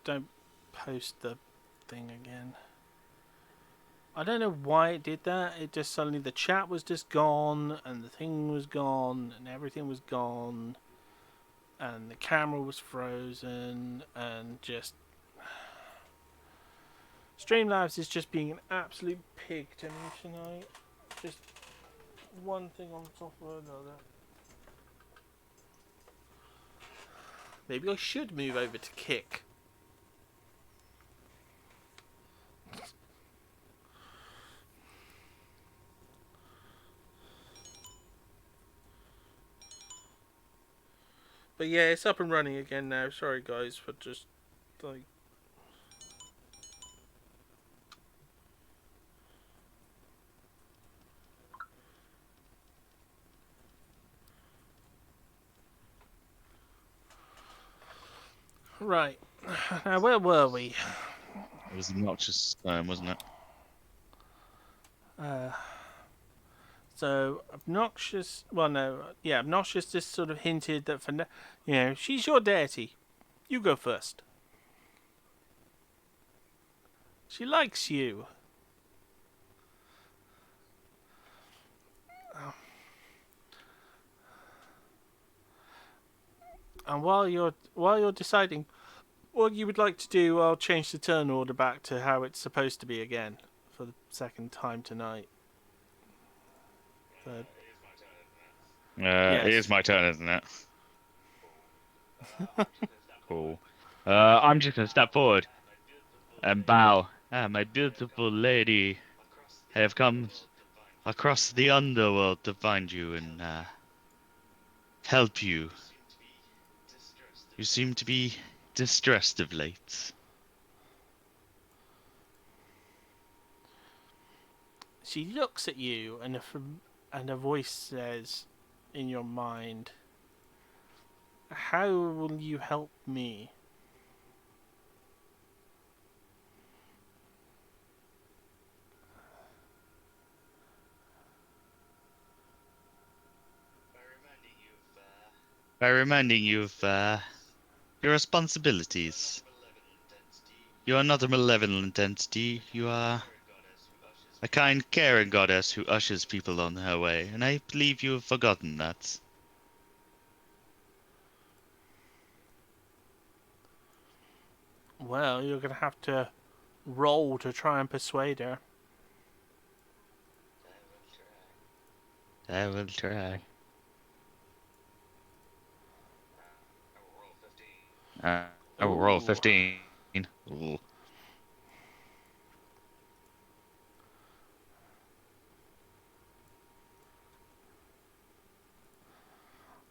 don't post the thing again. I don't know why it did that. It just suddenly the chat was just gone, and the thing was gone, and everything was gone, and the camera was frozen, and just Streamlabs is just being an absolute pig to me tonight. Just one thing on top of another. Maybe I should move over to Kick. But yeah, it's up and running again now. Sorry guys for just like... Right. Now where were we? It was Noxious, wasn't it? So Obnoxious, well no, yeah, Obnoxious just sort of hinted that she's your deity. You go first. She likes you. And while you're deciding what you would like to do, I'll change the turn order back to how it's supposed to be again for the second time tonight. Third. It Yes. is my turn, isn't it? Cool. I'm just gonna step forward and bow. Ah, my beautiful lady, I have come across the underworld to find you and help you. You seem to be distressed of late. She looks at you, and a voice says, in your mind, "How will you help me?" By reminding you of your responsibilities. You are not a malevolent entity. You are a kind, caring goddess who ushers people on her way, and I believe you have forgotten that. Well, you're going to have to roll to try and persuade her. I will try. I will roll 15. Ooh.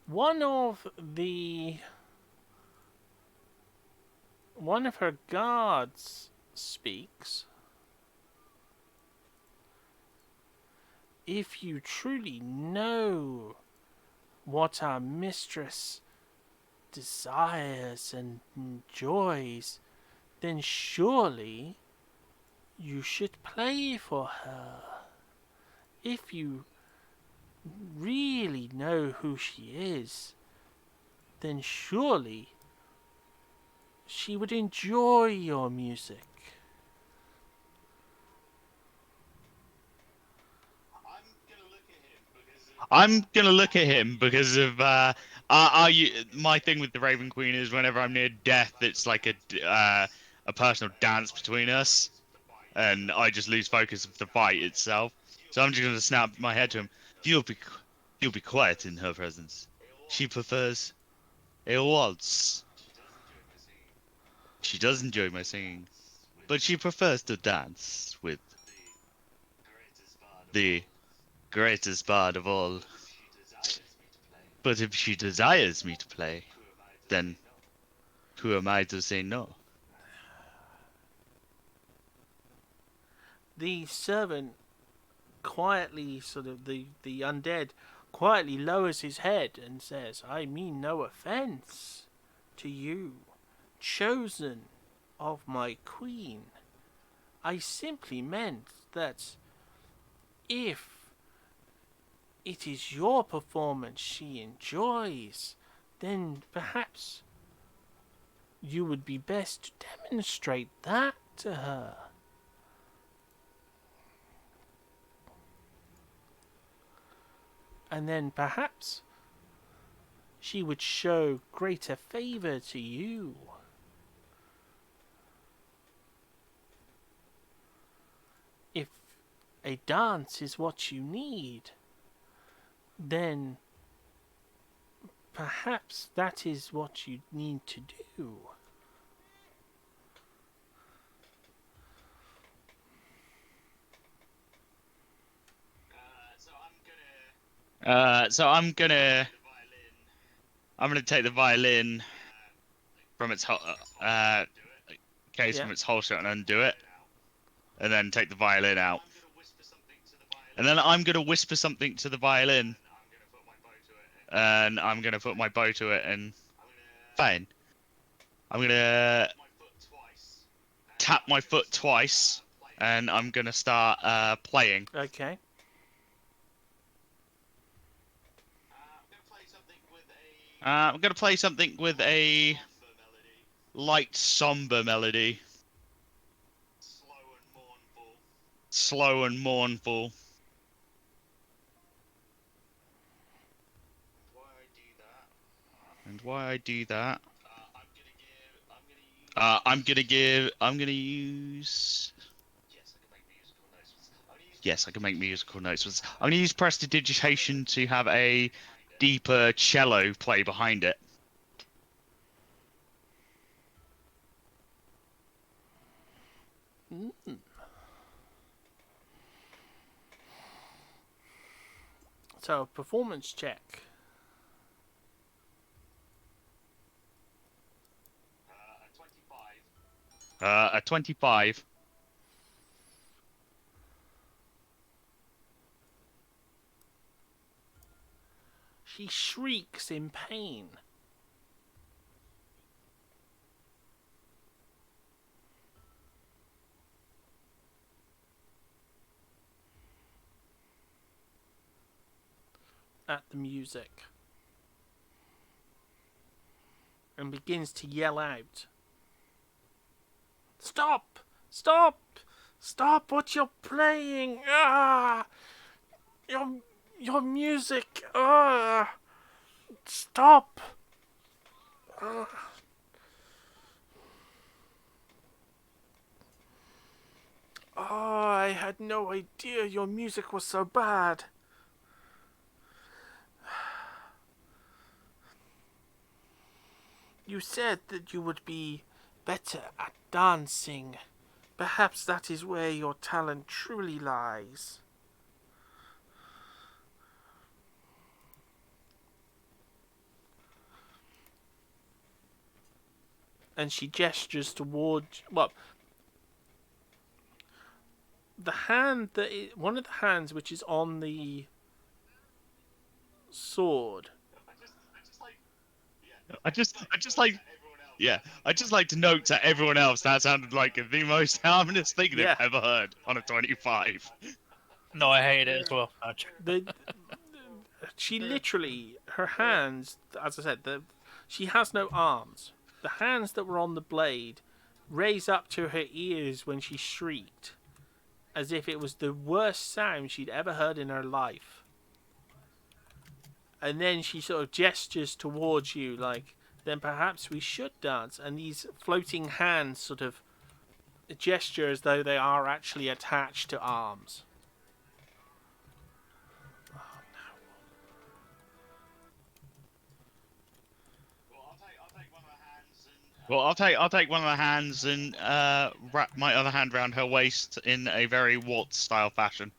One of her guards speaks. If you truly know what our mistress desires and enjoys, then surely you should play for her. If you really know who she is, then surely she would enjoy your music. I'm gonna look at him because of my thing with the Raven Queen is whenever I'm near death, it's like a personal dance between us, and I just lose focus of the fight itself. So I'm just gonna snap my head to him. You'll be quiet in her presence. She prefers a waltz. She does enjoy my singing, but she prefers to dance with the greatest bard of all. But if she desires me to play, then who am I to say no? The servant quietly, the undead, quietly lowers his head and says, "I mean no offence to you, chosen of my queen. I simply meant that if it is your performance she enjoys, then perhaps you would be best to demonstrate that to her. And then perhaps she would show greater favour to you. If a dance is what you need, then perhaps that is what you need to do. So I'm gonna take the violin from its case Yeah. from its holster and undo it, and then take the violin out. And then I'm gonna whisper something to the violin, and I'm gonna put my bow to it, and fine. I'm gonna tap my foot twice, and I'm gonna start playing. Okay. I'm gonna play something with a light, somber melody. Slow and mournful. And why I do that? I'm gonna use. Yes, I can make musical notes. I'm gonna use prestidigitation to have a deeper cello play behind it. So, performance check. A 25. She shrieks in pain. At the music. And begins to yell out. Stop! Stop! Stop what you're playing! Ah! Your music! Ah! Stop! Ah. Oh, I had no idea your music was so bad. You said that you would be better at dancing. Perhaps that is where your talent truly lies. And she gestures towards, well, the hand that is, one of the hands which is on the sword. I just like, yeah. I just like to note to everyone else that sounded like the most harmless thing Yeah. they've ever heard on a 25. No, I hate it as well. She literally, her hands, as I said, she has no arms. The hands that were on the blade raise up to her ears when she shrieked, as if it was the worst sound she'd ever heard in her life. And then she sort of gestures towards you, like, then perhaps we should dance. And these floating hands sort of gesture as though they are actually attached to arms. Well, I'll take one of the hands and wrap my other hand around her waist in a very Waltz style fashion.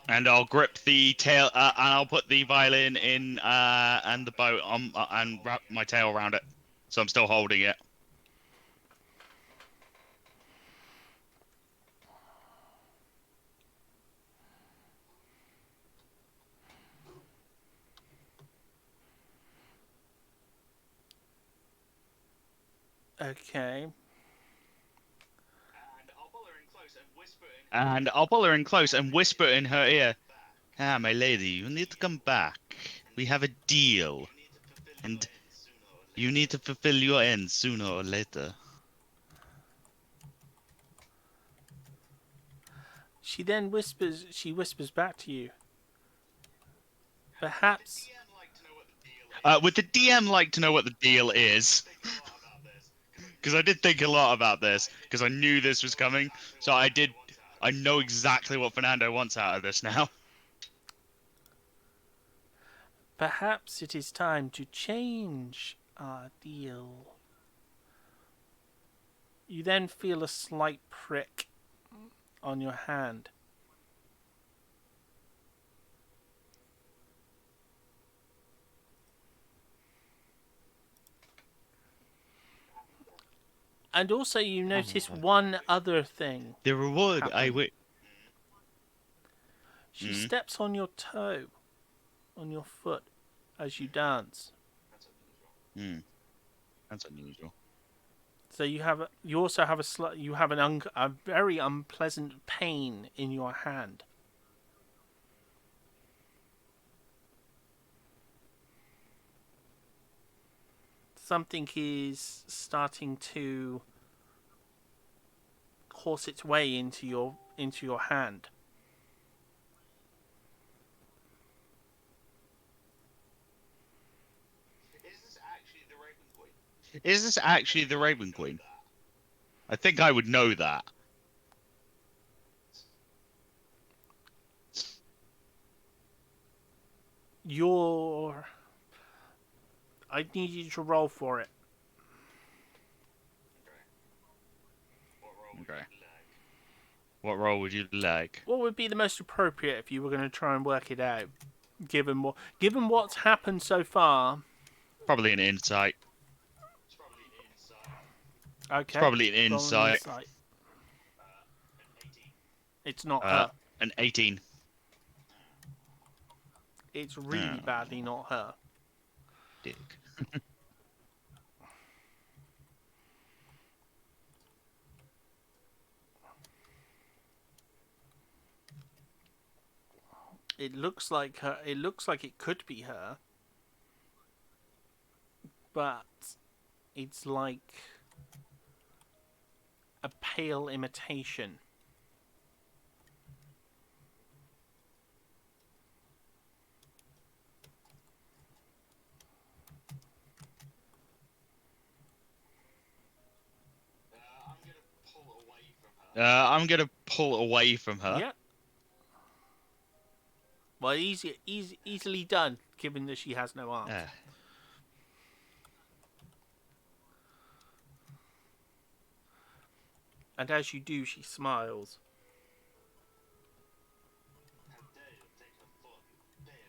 And I'll grip the tail, and I'll put the violin in and the bow on, and wrap my tail around it, so I'm still holding it. Okay. And I'll pull her in close and whisper in her ear, Ah, my lady, you need to come back. We have a deal. And you need to fulfill your end sooner or later. She then whispers. She whispers back to you. Perhaps. Would the DM like to know what the deal is? Because I did think a lot about this, because I knew this was coming. So I know exactly what Fernando wants out of this now. Perhaps it is time to change our deal. You then feel a slight prick on your hand. And also you notice one other thing. The reward happen. I would. She steps on your toe, on your foot, as you dance. That's unusual. So you also have a very unpleasant pain in your hand. Something is starting to course its way into your hand. Is this actually the Raven Queen? I think I would know that. I need you to roll for it. Okay. What role would you like? What would be the most appropriate if you were going to try and work it out, given what's happened so far? Probably an insight. Okay. It's probably an roll an insight. It's not her. An 18. It's really badly not her. Dick. It looks like her. It looks like it could be her, but it's like a pale imitation. I'm gonna pull away from her. Yeah. Well, easily done, given that she has no arms. And as you do, she smiles.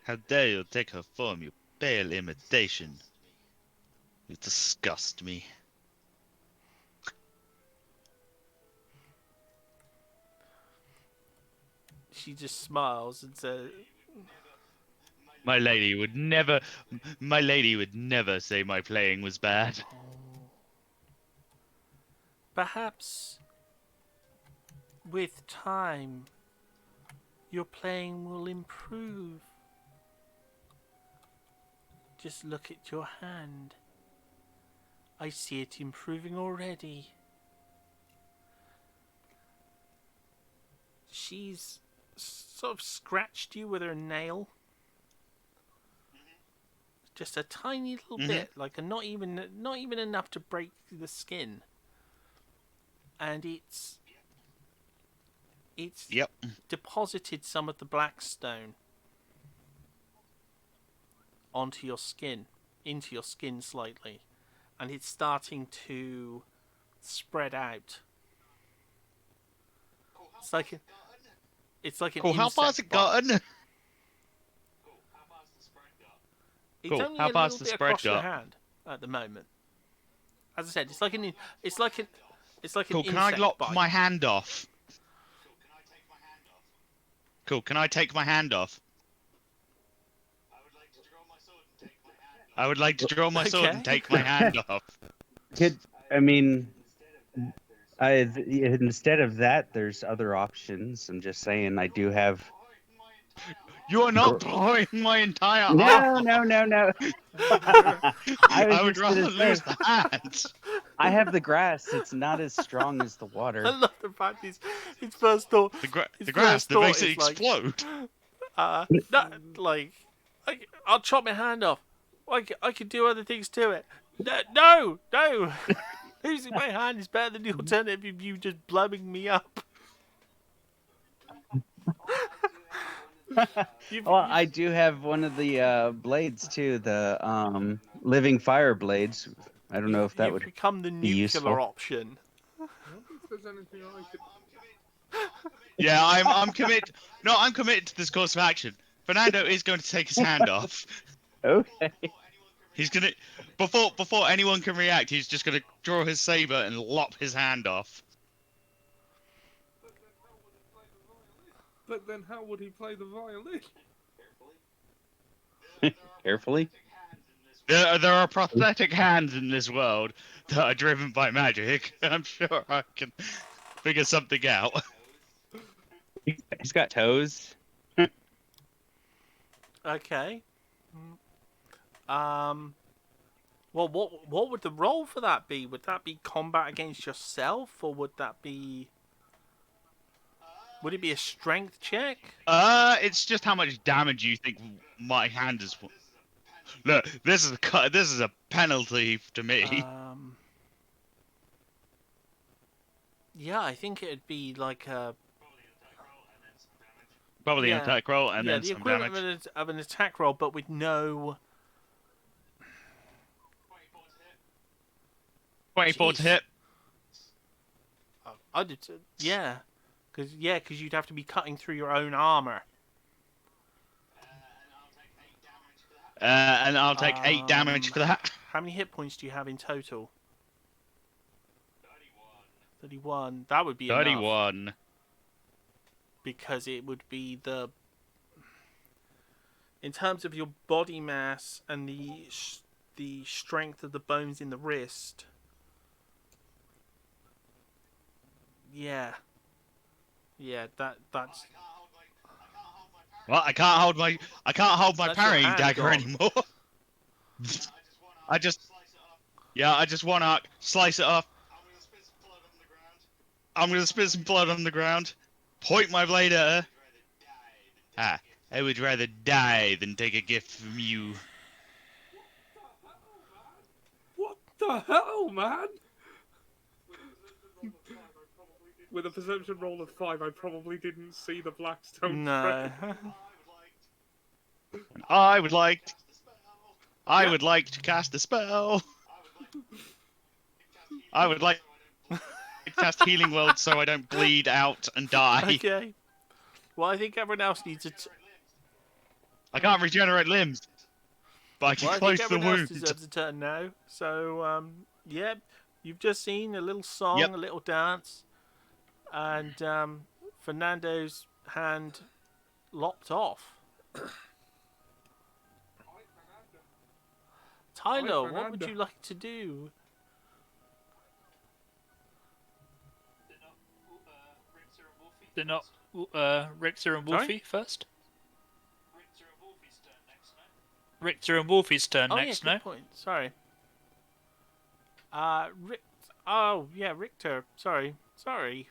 How dare you take her form, you pale imitation. You disgust me. She just smiles and says, My lady would never say my playing was bad. perhaps with time, your playing will improve. Just look at your hand. I see it improving already. She's sort of scratched you with her nail. Just a tiny little bit, like not even enough to break the skin. And it's deposited some of the black stone onto your skin, into your skin slightly, and it's starting to spread out. It's like an Cool, how far's it insect bite. gotten? It's Cool, only how a far's little the bit spread across your got? hand at the moment. As I said, it's like an Cool, can I insect lock bite. my hand off? Cool, can I take my hand off? I would like to draw my sword and take my hand off. Instead of that, there's other options. I'm just saying, I do have. You are not throwing my entire arm. No. I would just rather gonna say, lose the hand. I have the grass. It's not as strong as the I water. love the fact his first thought. The grass that makes it is like, explode. no, like, I'll chop my hand off. I could do other things to it. No. Losing my hand is better than the alternative of you just blubbing me up. Well, I do have one of the blades too, the living fire blades. I don't know if that You've would become the be nuclear useful. option. I wonder if there's anything I could. Yeah, I'm committed. No, I'm committed to this course of action. Fernando is going to take his hand off. Okay. He's gonna before anyone can react. He's just gonna draw his saber and lop his hand off. But then how would he play the violin? Carefully. There are prosthetic hands in this world that are driven by magic. I'm sure I can figure something out. He's got toes. Okay. Well, what would the role for that be? Would that be combat against yourself, or would that be? Would it be a strength check? It's just how much damage you think my hand is. Look, this is a penalty to me. Yeah, I think it'd be like a Probably an attack roll and then the some equivalent damage. of an attack roll, but with no. 24 to hit. I did, yeah, because you'd have to be cutting through your own armor. And I'll take 8 damage for that. How many hit points do you have in total? 31. That would be 31. enough. Because it would be the... In terms of your body mass and the strength of the bones in the wrist... Yeah. Yeah, that's... Well, I can't hold my That's parrying your hand dagger gone. anymore. I just one arc, slice it off. I'm gonna spit some blood on the ground. Point my blade at her. I would rather die than take a gift from you. What the hell, man? With a perception roll of 5, I probably didn't see the Blackstone No. thread. I would like to cast a spell. I would like to cast Healing World so I don't bleed out and die. Okay. Well, I think everyone else needs to... I can't regenerate limbs, but I can Well, I close think the everyone else wound. deserves a turn now. So, yeah, you've just seen a little song, Yep. a little dance, and Fernando's hand lopped off. Tylor, what would Fernando. you like to do? They're not Richter and Sorry? Wolfie first? Richter and Wolfie's turn Oh, next, yeah, no? good point. Sorry. Richter. Sorry.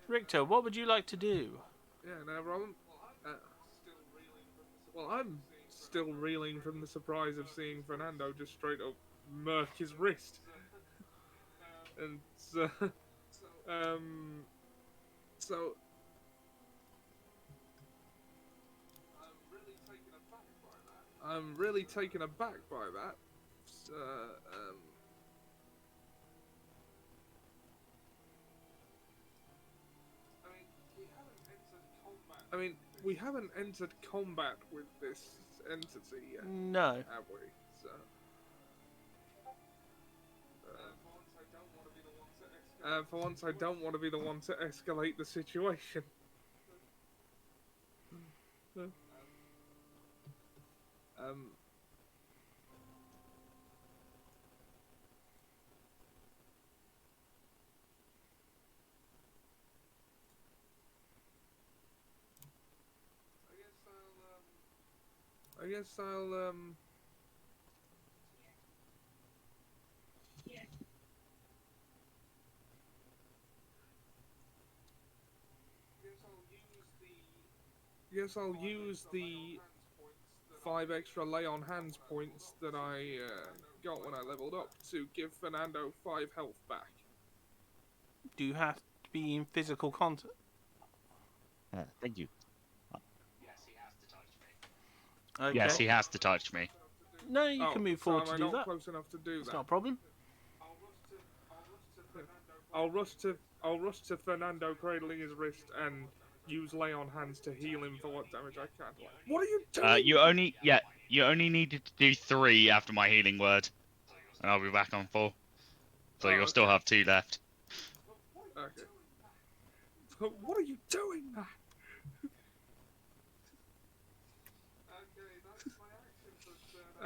Richter, what would you like to do? Yeah, no problem. Well, I'm still reeling from the surprise of seeing Fernando just straight up murk his wrist. And so, so I'm really taken aback by that. I mean, we haven't entered combat with this entity yet, No. have we? So, for once, I don't want to be the one to escalate the situation. I guess I'll use the 5 extra lay on hands points that I got when I leveled up to give Fernando 5 health back. Do you have to be in physical contact? Thank you. Okay. Yes, he has to touch me. No, you can move forward so to am I do not that. close enough to do It's that? not a problem. I'll rush to Fernando cradling his wrist and use lay on hands to heal him for what damage I can. What are you doing? You only needed to do 3 after my healing word, and I'll be back on 4. So you'll still have 2 left. Okay. What are you doing, man?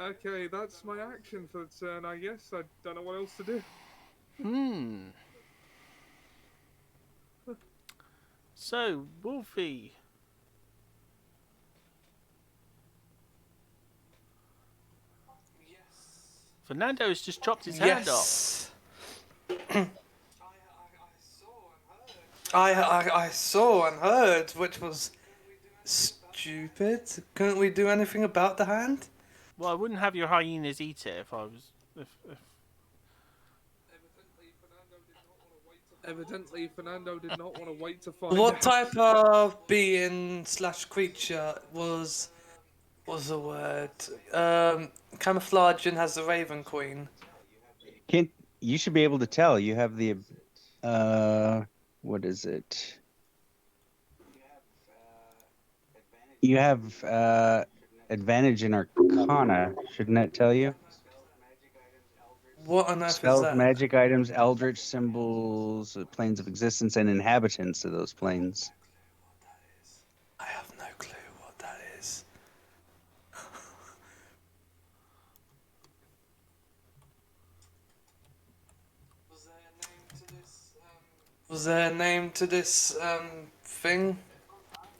Okay, that's my action for the turn, I guess. I don't know what else to do. So, Wolfie. Fernando has just chopped his hand off. I saw and heard, which was stupid. Couldn't we do anything about the hand? Well, I wouldn't have your hyenas eat it if I was. If Evidently, Fernando did not want to wait to find What out. type of being slash creature was the word? Camouflage and has the Raven Queen. You should be able to tell. You have the what is it? You have advantage in Arcana. Shouldn't that tell you? What on earth is Spells, that? magic items, eldritch symbols, planes of existence, and inhabitants of those planes. I have no clue what that is. Was there a name to this thing?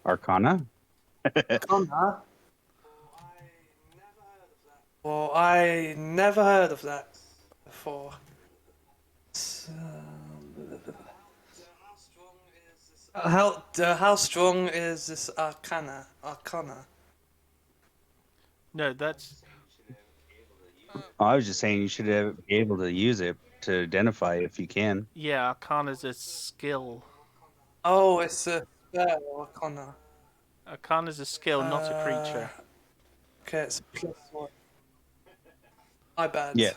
Arcana? Arcana? Well, I never heard of that before. So, how strong is this Arcana? no, that's I was just saying you should be able to use it to identify if you can. yeah. Arcana's a skill. Oh, it's a spell, Arcana. Arcana's a skill, not a creature. Okay, it's +1. My bad. Yeah.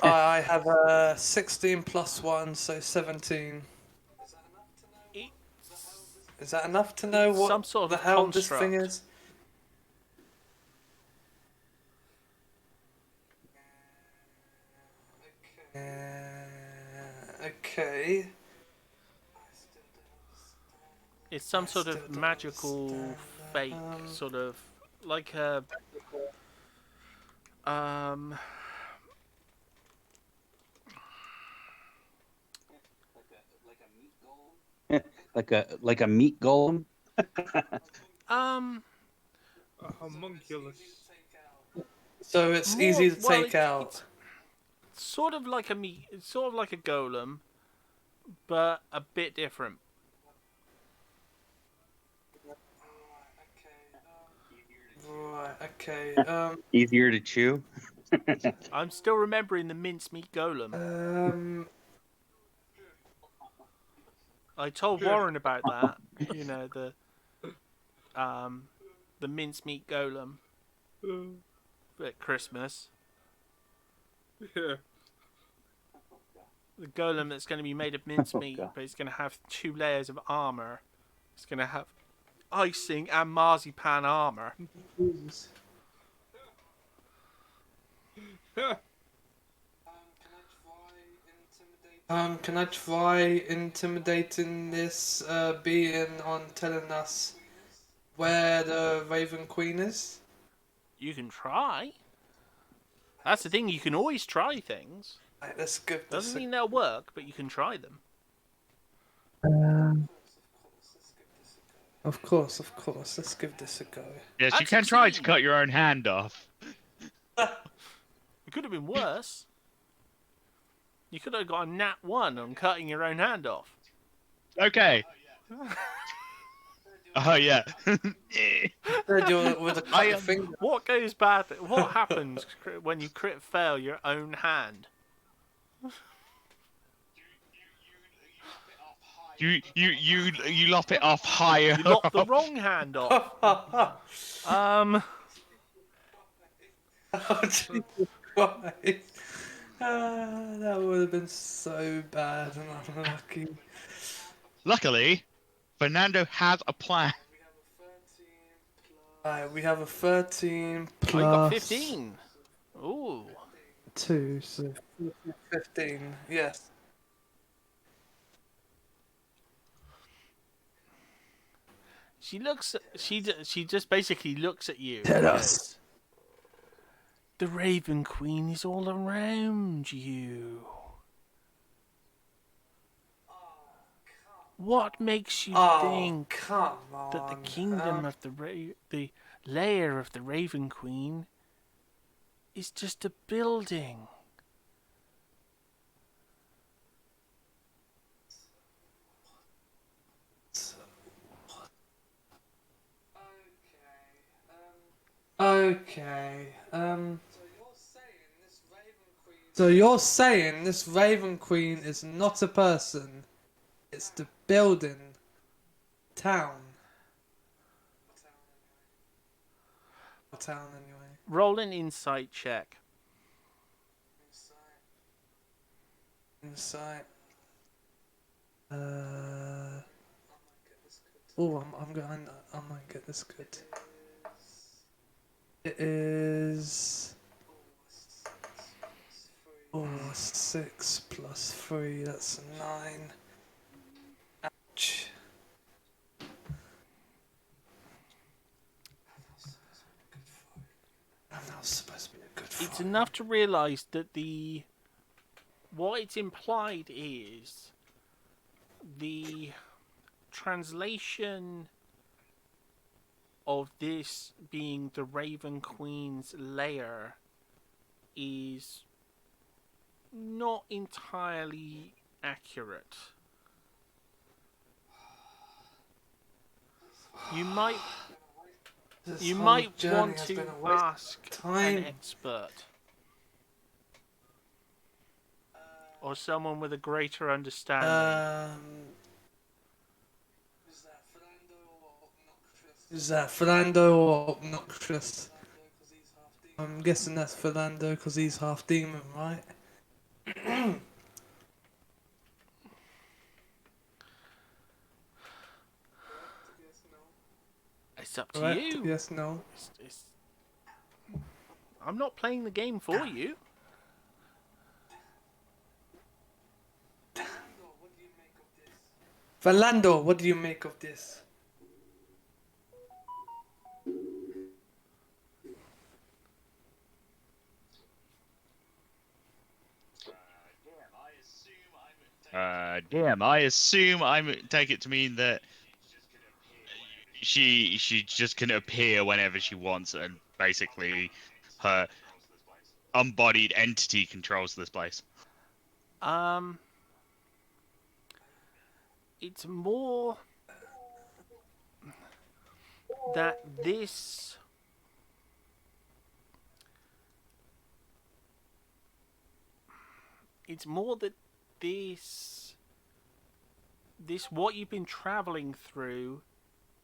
I have a 16 plus 1, so 17. Is that enough to know what Some sort of the hell this thing construct. is? Okay. It's some sort of magical fake, sort of like a like a meat golem. A homunculus. So it's More- easy to well, take out. It's sort of like it's sort of like a golem, but a bit different. Right, okay. Easier to chew. I'm still remembering the mincemeat golem. I told Warren about that. You know, the mincemeat golem at Christmas. Yeah. The golem that's going to be made of mincemeat, but it's going to have 2 layers of armor. It's going to have icing and marzipan armor. Can I try intimidating this being on telling us where the Raven Queen is? You can try. That's the thing, you can always try things. Right, let's give this Doesn't mean they'll work, but you can try them. Of course, of course. Let's give this a go. Yes, I'd you can try to succeed. cut your own hand off. It could have been worse. You could have got a nat 1 on cutting your own hand off. Okay. Oh yeah. They're doing it with a cut your finger. What goes bad? What happens when you crit fail your own hand? You lop it off higher. You lop the wrong hand off. Oh, Jesus Christ. That would have been so bad and unlucky. Luckily, Fernando has a plan. Alright, we have a 13 plus Oh, you got 15. Ooh. 2, so 15. Yes. She looks. She just basically looks at you. Tell and us. goes, the Raven Queen is all around you. What makes you think come on. that the kingdom of the lair of the Raven Queen is just a building? Okay. So you're saying this Raven Queen is not a person? It's the building, town. A town anyway. Roll an insight check. Insight. Oh, I might get this good. It is. 6 plus 3. That's 9. Ouch. And that was supposed to be a good fight. It's enough to realise that what it's implied is the translation of this being the Raven Queen's lair is not entirely accurate. You might This you whole might journey want has to been a waste of ask time. an expert or someone with a greater understanding. Is that Fernando or Noxious? I'm guessing that's Fernando because he's half demon, right? It's up to Correct? you. Yes, no. I'm not playing the game for you. Fernando, what do you make of this? Damn, I assume I take it to mean that she just can appear whenever she wants, and basically her embodied entity controls this place. It's more that this what you've been traveling through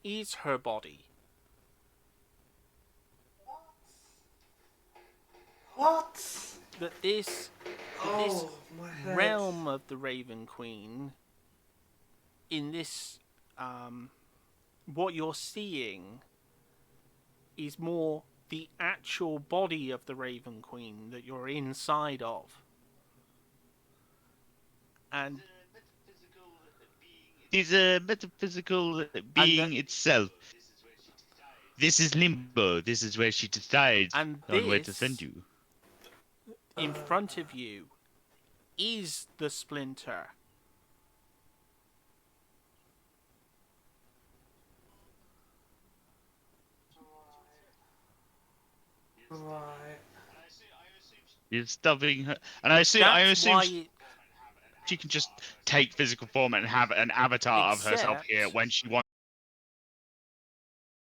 is her body. What? That this Oh, my head. realm of the Raven Queen, in this what you're seeing is more the actual body of the Raven Queen that you're inside of. And She's a metaphysical being itself. This is limbo. This is where she decides And on where to this- send you. in front of you is the splinter. Right. You're stubbing her, and I assume That's why. she can just take physical form and have an avatar of herself here Except- when she wants.